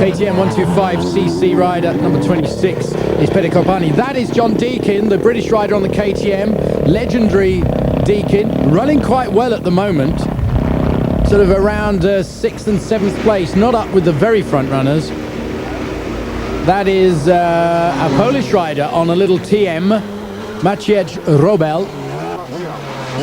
KTM 125cc rider, number 26, is Pete Kopani. That is John Deakin, the British rider on the KTM. Legendary Deakin, running quite well at the moment. Sort of around 6th and 7th place, not up with the very front runners. That is a Polish rider on a little TM, Maciej Robel.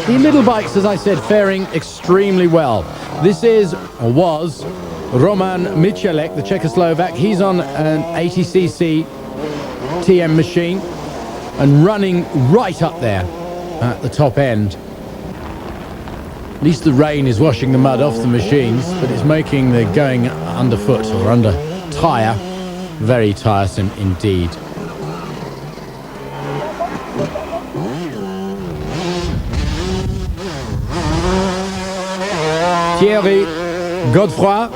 The little bikes, as I said, faring extremely well. This is, or was, Roman Michalek, the Czechoslovak. He's on an 80cc TM machine and running right up there at the top end. At least the rain is washing the mud off the machines, but it's making the going underfoot or under tyre very tiresome indeed. Thierry Godefroy,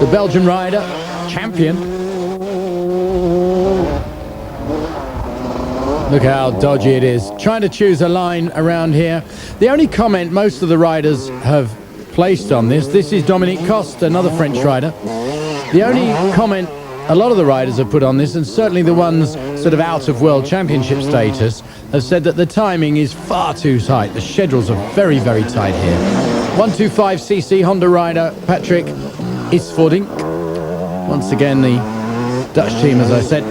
the Belgian rider, champion. Look how dodgy it is. Trying to choose a line around here. The only comment most of the riders have placed on this is Dominique Coste, another French rider. The only comment a lot of the riders have put on this, and certainly the ones sort of out of World Championship status, have said that the timing is far too tight. The schedules are very, very tight here. 125cc Honda rider Patrick Isvoordink. Once again, the Dutch team, as I said,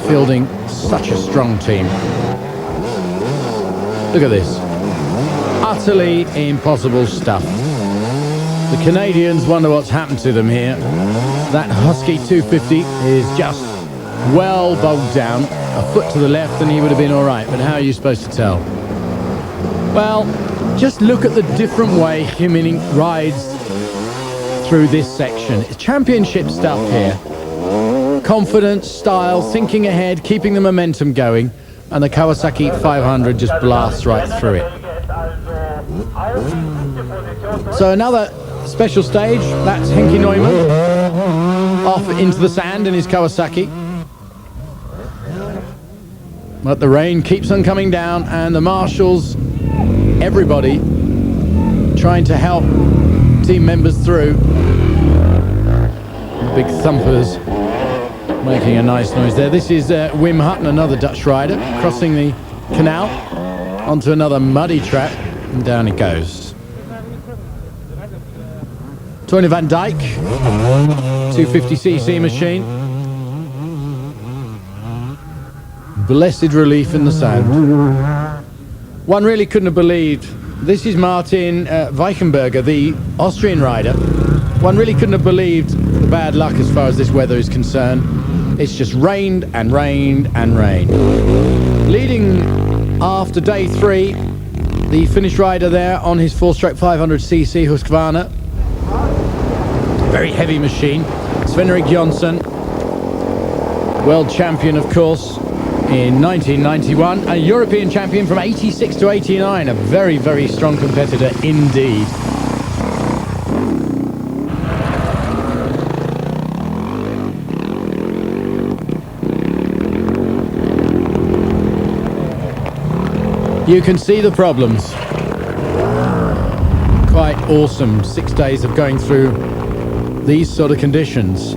fielding such a strong team. Look at this. Utterly impossible stuff. The Canadians wonder what's happened to them here. That Husky 250 is just well bogged down. A foot to the left and he would have been all right. But how are you supposed to tell? Well, just look at the different way Jimmink rides through this section. It's championship stuff here. Confidence, style, thinking ahead, keeping the momentum going. And the Kawasaki 500 just blasts right through it. So another special stage, that's Henk Knuiman off into the sand in his Kawasaki. But the rain keeps on coming down and the marshals, everybody trying to help team members through. Big thumpers making a nice noise there. This is Wim Hutton, another Dutch rider, crossing the canal onto another muddy track, and down it goes. Tony van Dijk, 250cc machine. Blessed relief in the sand. One really couldn't have believed. This is Martin Weichenberger, the Austrian rider. One really couldn't have believed the bad luck as far as this weather is concerned. It's just rained and rained and rained. Leading after day 3, the Finnish rider there on his 4-stroke 500cc Husqvarna. Very heavy machine. Sven-Erik Jonsson, world champion, of course, in 1991. A European champion from 86 to 89. A very, very strong competitor indeed. You can see the problems. Quite awesome. 6 days of going through these sort of conditions.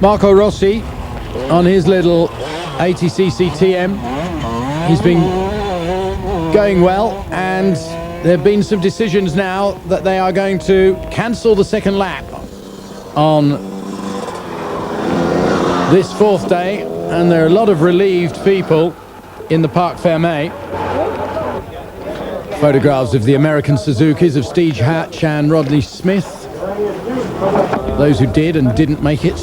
Marco Rossi on his little 80cc TM. He's been going well, and there have been some decisions now that they are going to cancel the second lap on this 4th day, and there are a lot of relieved people in the Parc Fermé. Photographs of the American Suzukis of Steve Hatch and Rodney Smith. Those who did and didn't make it.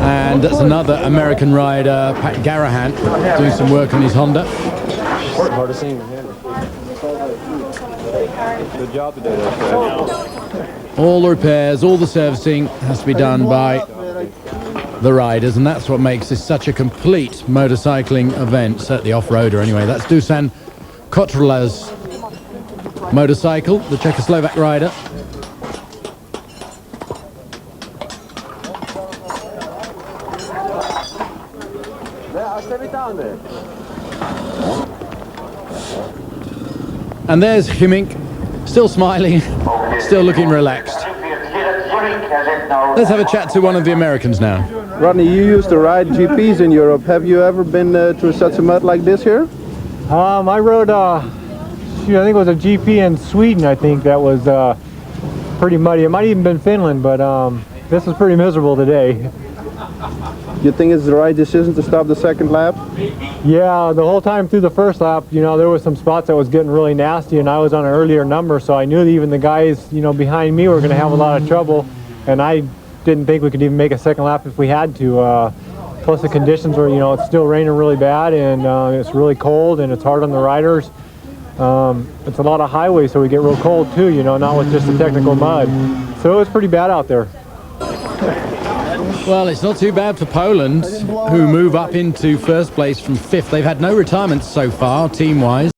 And that's another American rider, Pat Garahan, doing some work on his Honda. Hard to see. Good job today, though. All the repairs, all the servicing has to be done by the riders, and that's what makes this such a complete motorcycling event, certainly off-roader anyway. That's Dusan Kotrola's motorcycle, the Czechoslovak rider. And there's Jimmink, still smiling, still looking relaxed. Let's have a chat to one of the Americans now. Rodney, you used to ride GPs in Europe. Have you ever been through such a mud like this here? I rode, I think it was a GP in Sweden, I think, that was pretty muddy. It might have even been Finland, but this is pretty miserable today. You think it's the right decision to stop the second lap? Yeah, the whole time through the first lap, you know, there was some spots that was getting really nasty, and I was on an earlier number, so I knew that even the guys, you know, behind me were going to have a lot of trouble, and I didn't think we could even make a second lap if we had to. Plus the conditions were, you know, it's still raining really bad, and it's really cold, and it's hard on the riders. It's a lot of highways, so we get real cold too, you know, not with just the technical mud. So it was pretty bad out there. Well, it's not too bad for Poland, who move up into first place from 5th. They've had no retirements so far, team-wise.